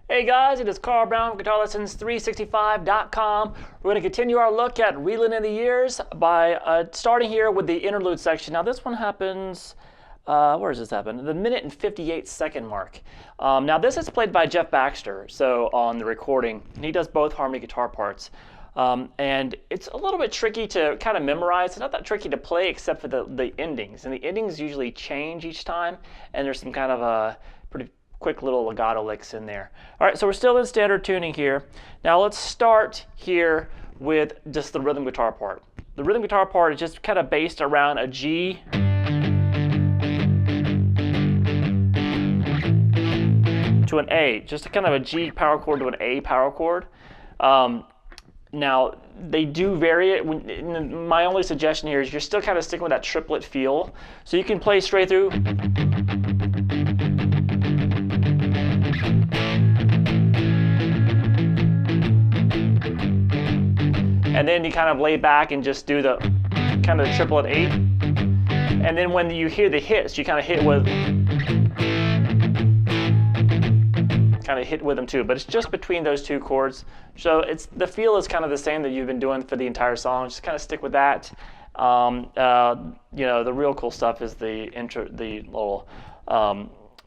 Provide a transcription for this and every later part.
Hey guys, it is Carl Brown from GuitarLessons365.com. We're going to continue our look at Reelin In The Years by starting here with the interlude section. Now this one happens, where does this happen? The minute and 58-second mark. Now this is played by Jeff Baxter, so on the recording. And he does both harmony guitar parts. And it's a little bit tricky to kind of memorize. It's not that tricky to play except for the endings. And the endings usually change each time, and there's some kind of a pretty quick little legato licks in there. All right, so we're still in standard tuning here. Now let's start here with just the rhythm guitar part. The rhythm guitar part is just kind of based around a G to an A, just kind of a G power chord to an A power chord. Now they do vary it. My only suggestion here is you're still kind of sticking with that triplet feel, so you can play straight through. And then you kind of lay back and just do the kind of the triplet 8. And then when you hear the hits, you kind of hit with them too. But it's just between those two chords. So the feel is kind of the same that you've been doing for the entire song. Just kind of stick with that. You know, the real cool stuff is the little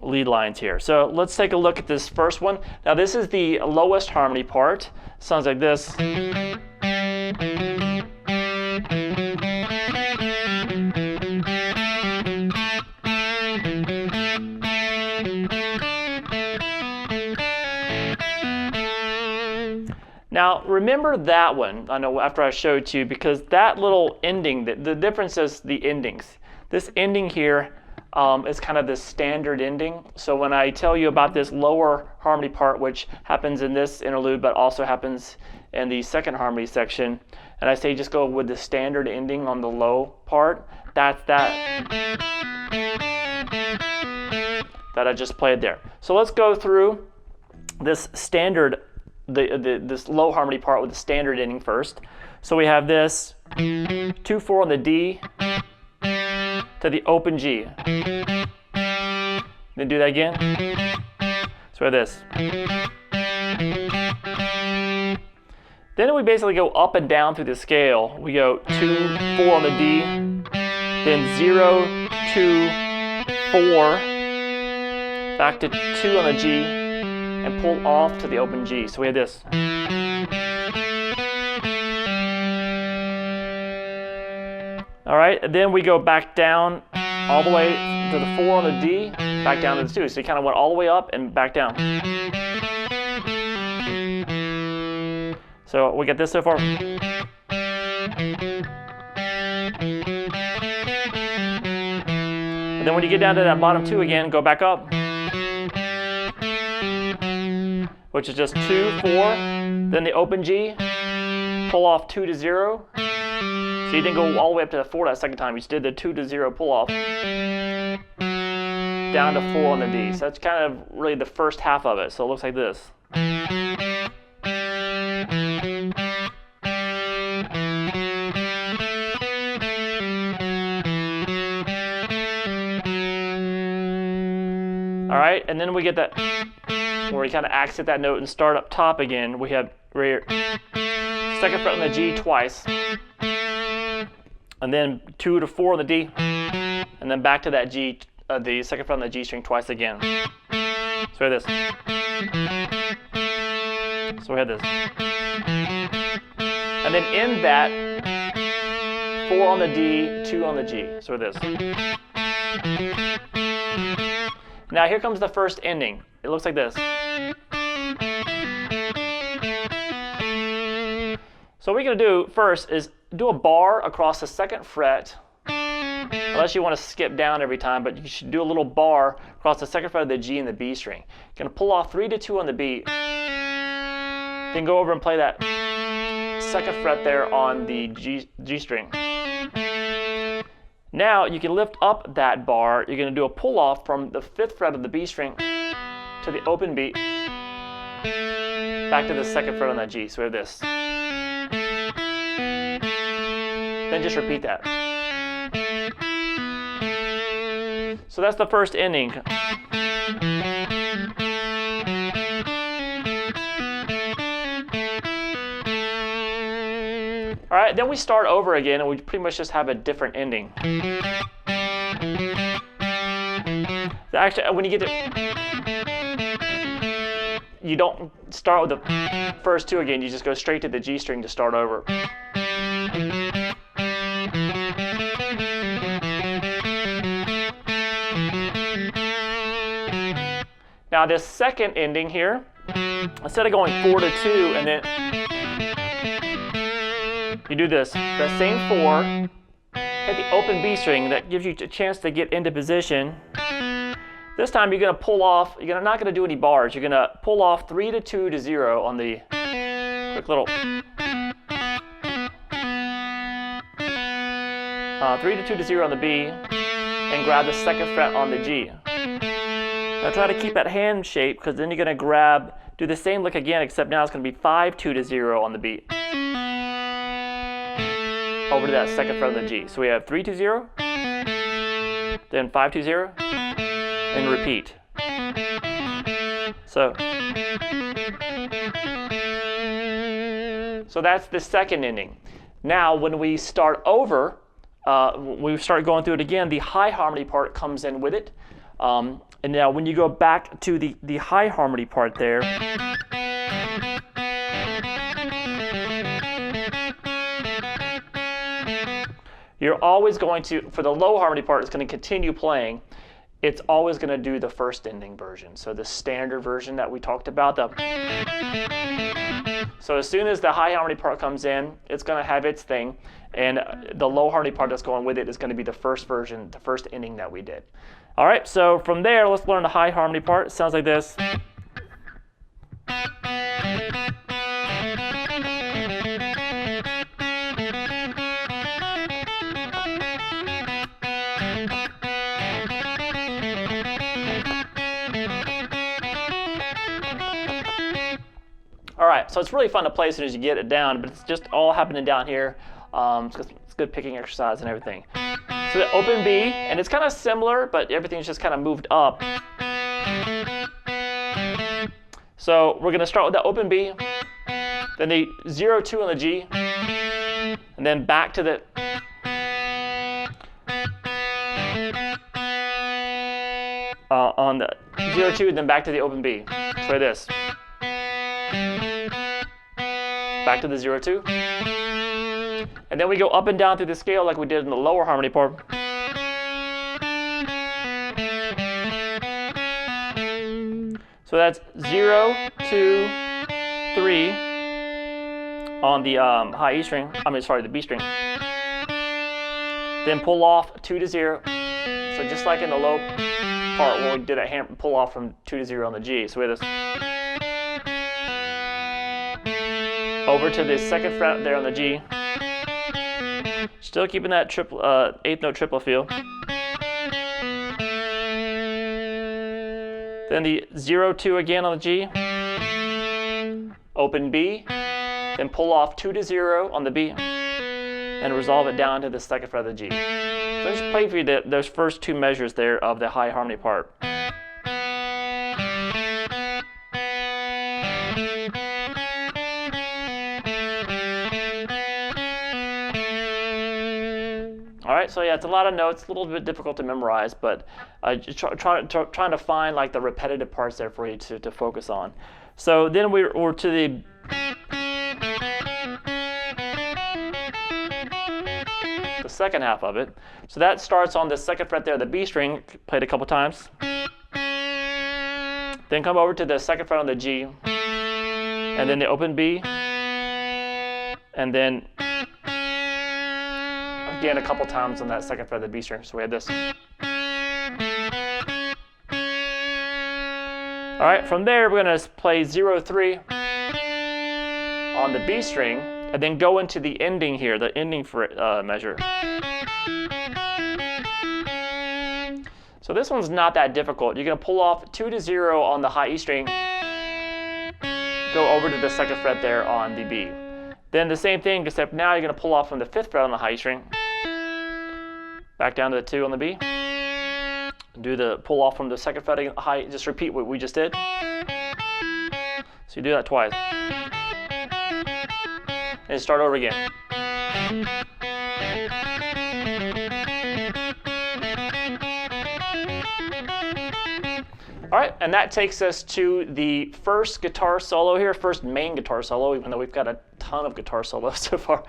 lead lines here. So let's take a look at this first one. Now this is the lowest harmony part. Sounds like this. Now remember that one, I know after I showed you, because that little ending, the difference is the endings. This ending here is kind of the standard ending. So when I tell you about this lower harmony part, which happens in this interlude but also happens in the second harmony section, and I say just go with the standard ending on the low part, that's that I just played there. So let's go through this standard, this low harmony part with the standard ending first. So we have this 2-4 on the D to the open G. Then do that again. So we have this. Then we basically go up and down through the scale. We go 2-4 on the D, then 0-2-4, back to 2 on the G, and pull off to the open G. So we have this. All right, then we go back down all the way to the 4 on the D, back down to the 2. So you kind of went all the way up and back down. So we get this so far. And then when you get down to that bottom 2 again, go back up, which is just 2-4, then the open G, pull off 2 to 0. So you didn't go all the way up to the 4 that second time. You just did the 2 to 0 pull off, down to 4 on the D. So that's kind of really the first half of it. So it looks like this. All right, and then we get that where we kind of accent that note and start up top again. We have right here, second fret on the G twice, and then 2 to 4 on the D, and then back to that G, the second fret on the G string twice again. So we have this. So we have this. And then in that, 4 on the D, 2 on the G. So we have this. Now here comes the first ending. It looks like this. So what we're going to do first is do a bar across the second fret, and unless you want to skip down every time, but you should do a little bar across the second fret of the G and the B string. You're going to pull off 3 to 2 on the B, then go over and play that second fret there on the G string. Now you can lift up that bar. You're going to do a pull off from the 5th fret of the B string to the open B, back to the 2nd fret on that G. So we have this. Then just repeat that. So that's the first ending. All right, then we start over again, and we pretty much just have a different ending. Actually, when you get to, you don't start with the first 2 again. You just go straight to the G string to start over. Now this second ending here, instead of going 4 to 2 and then you do this, the same 4, hit the open B string, that gives you a chance to get into position. This time you're going to pull off, you're not going to do any bars, you're going to pull off 3 to 2 to 0 on the quick little 3 to 2 to 0 on the B, and grab the 2nd fret on the G. Now try to keep that hand shape, because then you're going to do the same lick again, except now it's going to be 5 2 to 0 on the B, over to that 2nd fret on the G. So we have 3 2 0, then 5 2 0, and repeat. So that's the second ending. Now when we start over, we start going through it again, the high harmony part comes in with it. And now when you go back to the high harmony part there, you're always going to, for the low harmony part, it's going to continue playing. It's always going to do the first ending version. So the standard version that we talked about. So as soon as the high harmony part comes in, it's going to have its thing. And the low harmony part that's going with it is going to be the first version, the first ending that we did. All right, so from there, let's learn the high harmony part. It sounds like this. All right, so it's really fun to play as soon as you get it down, but it's just all happening down here. It's good picking exercise and everything. So the open B, and it's kind of similar, but everything's just kind of moved up. So we're going to start with the open B, then the 0 2 on the G, and then back to the on the 0 2, then back to the open B. So this. Back to the 0 2. And then we go up and down through the scale like we did in the lower harmony part. So that's 0 2 3 on the high E string. The B string. Then pull off 2 to 0. So just like in the low part when we did a hand pull off from 2 to 0 on the G. So we have this. Over to the 2nd fret there on the G. Still keeping that 8th note triple feel. Then the 0 2 again on the G. Open B. Then pull off 2 to 0 on the B. And resolve it down to the 2nd fret of the G. So I just played for you those first 2 measures there of the high harmony part. All right, so yeah, it's a lot of notes, a little bit difficult to memorize, but just trying to find like the repetitive parts there for you to focus on. So then we're to the second half of it. So that starts on the 2nd fret there, the B string, played a couple times. Then come over to the 2nd fret on the G, and then the open B, and then again a couple times on that second fret of the B string. So we have this. All right, from there we're going to play 0-3 on the B string, and then go into the ending here, the ending measure. So this one's not that difficult. You're going to pull off 2-0 on the high E string, go over to the second fret there on the B. Then the same thing, except now you're going to pull off from the 5th fret on the high E string, back down to the 2 on the B. Do the pull off from the 2nd fret on the high, just repeat what we just did. So you do that twice. And start over again. All right, and that takes us to the first guitar solo here, first main guitar solo, even though we've got a ton of guitar solos so far.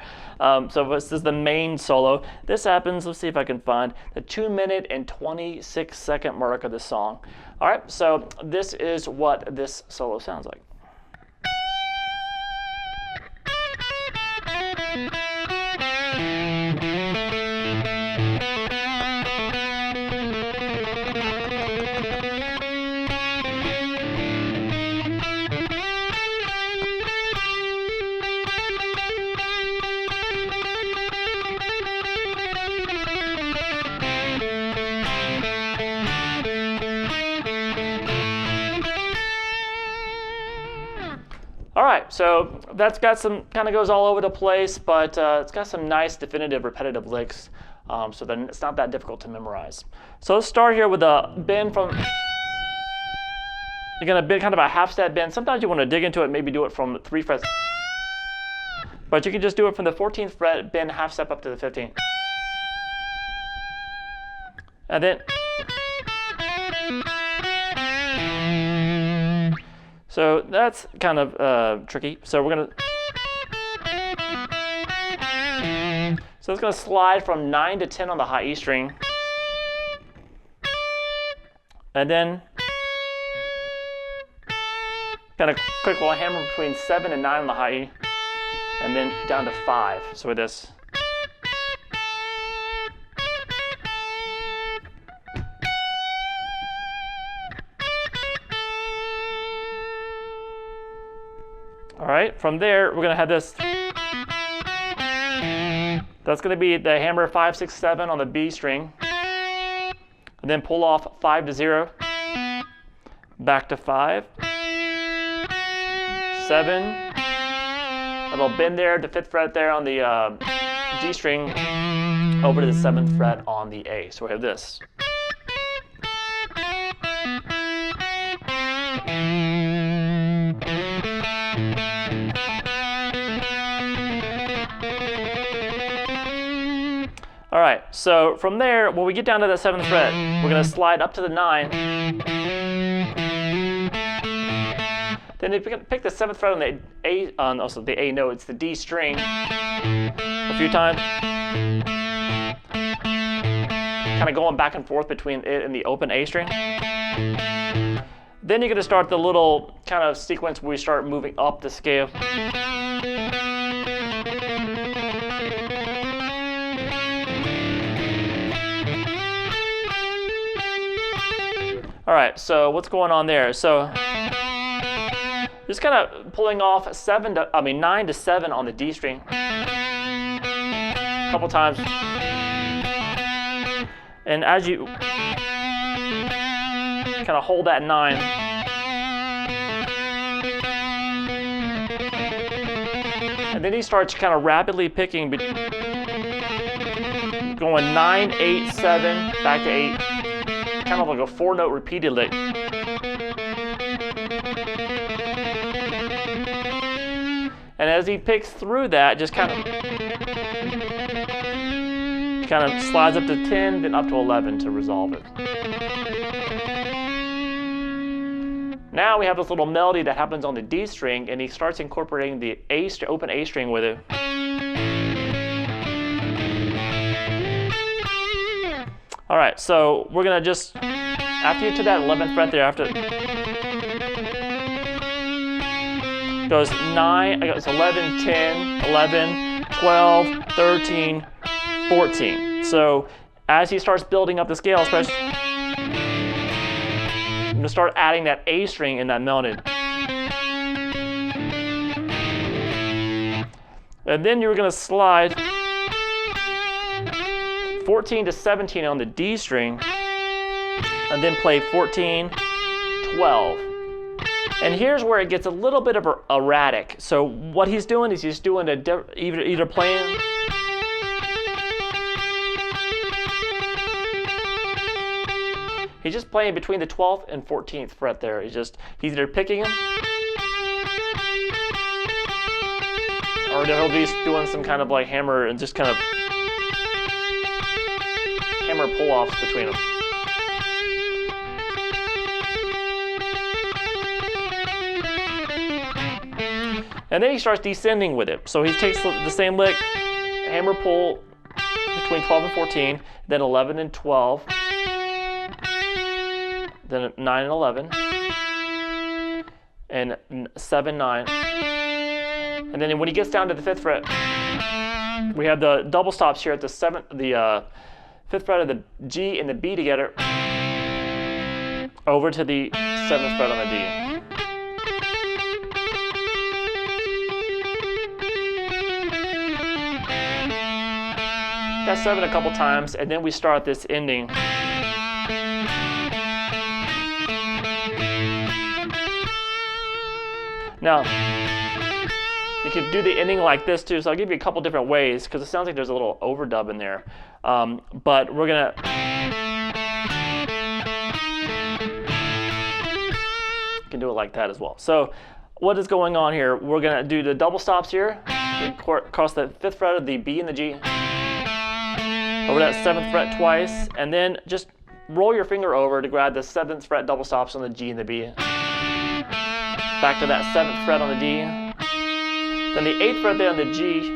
So this is the main solo. This happens, let's see if I can find the 2-minute and 26-second mark of the song. All right, so this is what this solo sounds like. All right, so that's got some, kind of goes all over the place, but it's got some nice, definitive, repetitive licks, so then it's not that difficult to memorize. So let's start here with a bend from, you're gonna bend kind of a half step bend. Sometimes you want to dig into it, maybe do it from 3 frets, but you can just do it from the 14th fret, bend half step up to the 15th. And then, so that's kind of tricky. So we're gonna, so it's gonna slide from 9 to 10 on the high E string, and then kind of quick little hammer between 7 and 9 on the high E, and then down to 5. So with this. All right, from there, we're gonna have this. That's gonna be the hammer 5, 6, 7 on the B string. And then pull off 5-0, back to 5, 7, a little bend there, the 5th fret there on the G string, over to the 7th fret on the A. So we have this. All right, so from there, when we get down to the 7th fret, we're gonna slide up to the 9. Then if you pick the 7th fret on the A, also the A note, it's the D string a few times. Kind of going back and forth between it and the open A string. Then you're gonna start the little kind of sequence where we start moving up the scale. All right, so what's going on there? So just kind of pulling off 9 to 7 on the D string a couple times. And as you kind of hold that 9, and then he starts kind of rapidly picking, going 9, 8, 7, back to 8. Kind of like a 4-note repeated lick. And as he picks through that, just kind of slides up to 10, then up to 11 to resolve it. Now we have this little melody that happens on the D string, and he starts incorporating the open A string with it. All right, so we're gonna just, after you get to that 11th fret there, after goes 9, it goes 11, 10, 11, 12, 13, 14. So as he starts building up the scale, especially, I'm going to start adding that A string in that melody. And then you're going to slide 14 to 17 on the D string, and then play 14, 12. And here's where it gets a little bit of erratic. So what he's doing is he's doing either playing he's just playing between the 12th and 14th fret there. He's either picking them, or he'll be doing some kind of like hammer and just kind of hammer pull-offs between them. And then he starts descending with it. So he takes the same lick, hammer pull between 12 and 14, then 11 and 12, then 9 and 11, and 7, 9. And then when he gets down to the 5th fret, we have the double stops here at the 5th fret of the G and the B together, over to the 7th fret on the D. That's 7 a couple times, and then we start this ending. Now, you can do the ending like this too, so I'll give you a couple different ways, because it sounds like there's a little overdub in there. But we're gonna you can do it like that as well. So what is going on here? We're gonna do the double stops here, across the 5th fret of the B and the G, over that 7th fret twice, and then just roll your finger over to grab the 7th fret double stops on the G and the B. Back to that 7th fret on the D, then the 8th fret there on the G,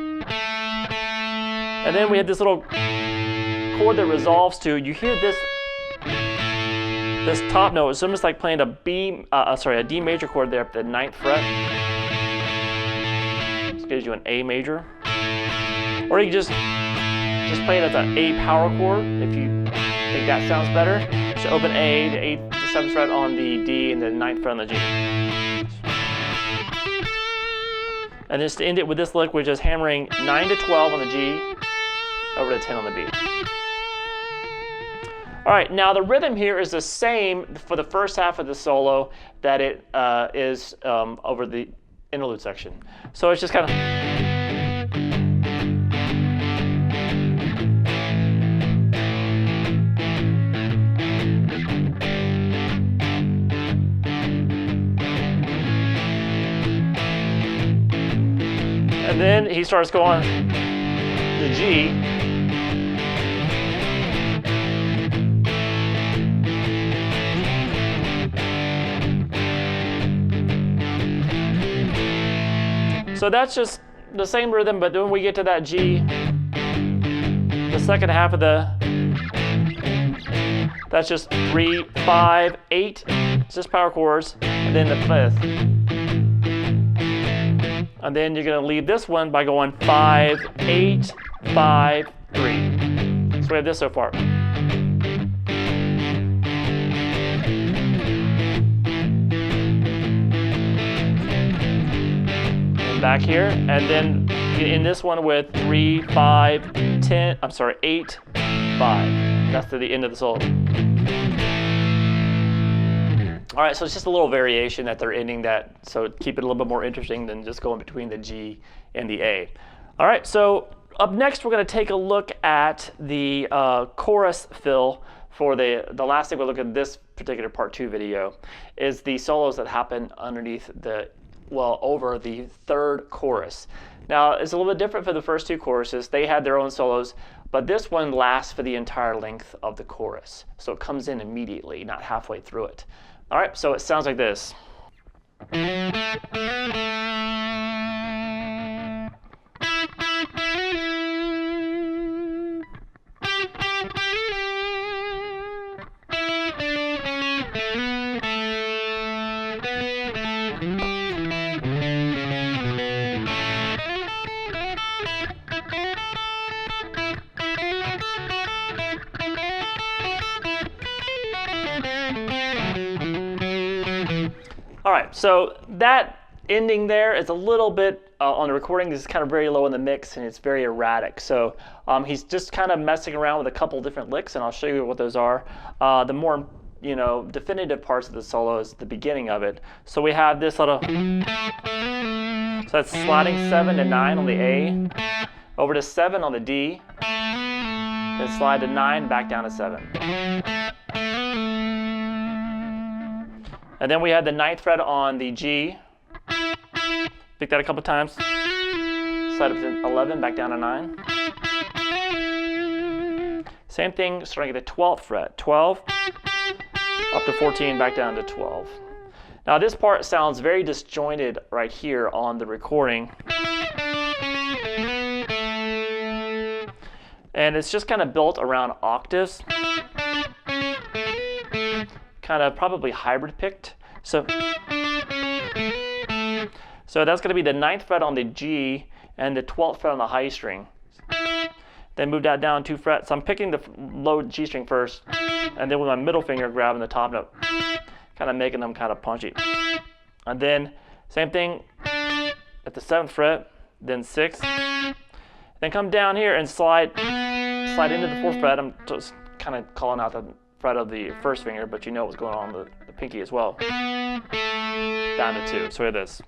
and then we have this little chord that resolves to, you hear this top note. It's almost like playing a D major chord there at the 9th fret. This gives you an A major, or you can just play it as an A power chord if you think that sounds better. So open A, the 8th, the 7th fret on the D, and the 9th fret on the G. And just to end it with this lick, we're just hammering 9 to 12 on the G, over to 10 on the B. All right, now the rhythm here is the same for the first half of the solo that it is over the interlude section. So it's just kind of. And then he starts going the G. So that's just the same rhythm, but when we get to that G, the second half of that's just 3, 5, 8, it's just power chords, and then the 5th. And then you're going to leave this one by going 5, 8, 5, 3. So we have this so far. And back here, and then in this one with 3, 5, 10, 8, 5. That's to the end of the solo. All right, so it's just a little variation that they're ending that, so keep it a little bit more interesting than just going between the G and the A. All right, so up next we're going to take a look at the chorus fill for the last thing we'll look at this particular part 2 video is the solos that happen underneath over the 3rd chorus. Now, it's a little bit different for the first 2 choruses. They had their own solos, but this one lasts for the entire length of the chorus. So it comes in immediately, not halfway through it. All right, so it sounds like this. All right, so that ending there is a little bit on the recording. This is kind of very low in the mix and it's very erratic. So he's just kind of messing around with a couple different licks, and I'll show you what those are. The more definitive parts of the solo is the beginning of it. So we have this little, so that's sliding 7 to 9 on the A, over to 7 on the D, then slide to 9, back down to 7. And then we had the 9th fret on the G. Pick that a couple times. Slide up to 11, back down to 9. Same thing starting at the 12th fret. 12, up to 14, back down to 12. Now this part sounds very disjointed right here on the recording. And it's just kind of built around octaves. Kind of probably hybrid picked. So that's going to be the 9th fret on the G and the 12th fret on the high string. Then move that down 2 frets. So I'm picking the low G string first, and then with my middle finger grabbing the top note, kind of making them kind of punchy. And then same thing at the 7th fret, then 6. Then come down here and slide into the 4th fret. I'm just kind of calling out the fret of the first finger, but you know what's going on with the pinky as well. Down to 2. So we have this.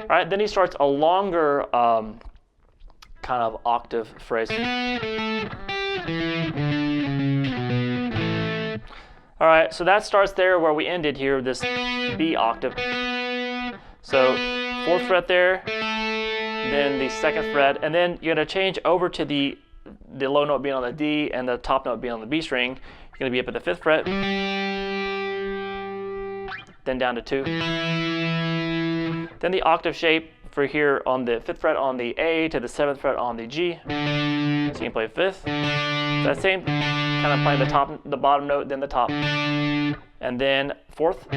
All right, then he starts a longer kind of octave phrase. All right, so that starts there where we ended here, this B octave. So 4th fret there, then the 2nd fret, and then you're going to change over to the low note being on the D and the top note being on the B string. You're going to be up at the 5th fret, then down to 2. Then the octave shape for here on the 5th fret on the A to the 7th fret on the G. So you can play 5th. That same kind of playing the bottom note, then the top, and then 4th,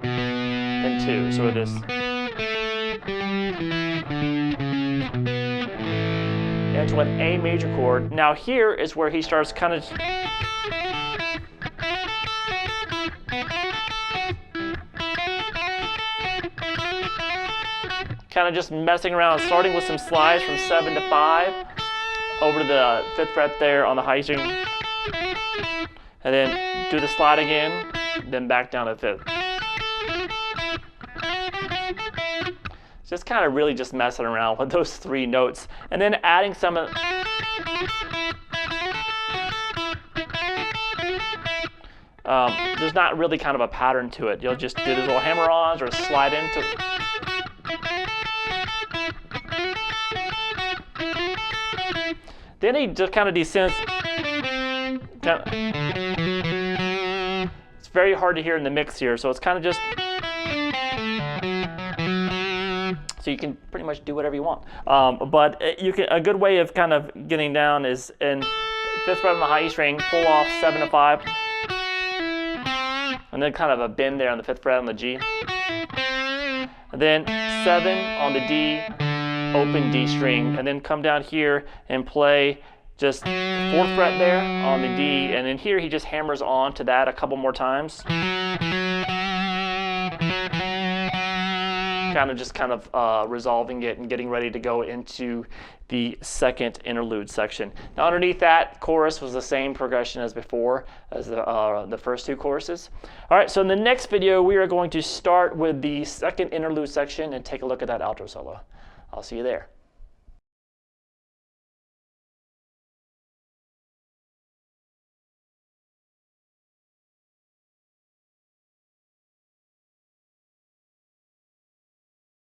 then 2. So with this. Into an A major chord. Now here is where he starts kind of just messing around, starting with some slides from 7 to 5 over to the 5th fret there on the high string, and then do the slide again, then back down to 5th. Just kind of really just messing around with those 3 notes, and then adding some of there's not really kind of a pattern to it. You'll just do these little hammer-ons or slide into. Then he just kind of descends. It's very hard to hear in the mix here, so it's kind of just. So you can pretty much do whatever you want. But a good way of kind of getting down is in 5th fret on the high E string, pull off 7 to 5, and then kind of a bend there on the 5th fret on the G. And then 7 on the D, open D string, and then come down here and play just 4th fret there on the D, and then here he just hammers on to that a couple more times. Kind of resolving it and getting ready to go into the 2nd interlude section. Now underneath that chorus was the same progression as before, as the first 2 choruses. All right, so in the next video we are going to start with the 2nd interlude section and take a look at that outro solo. I'll see you there.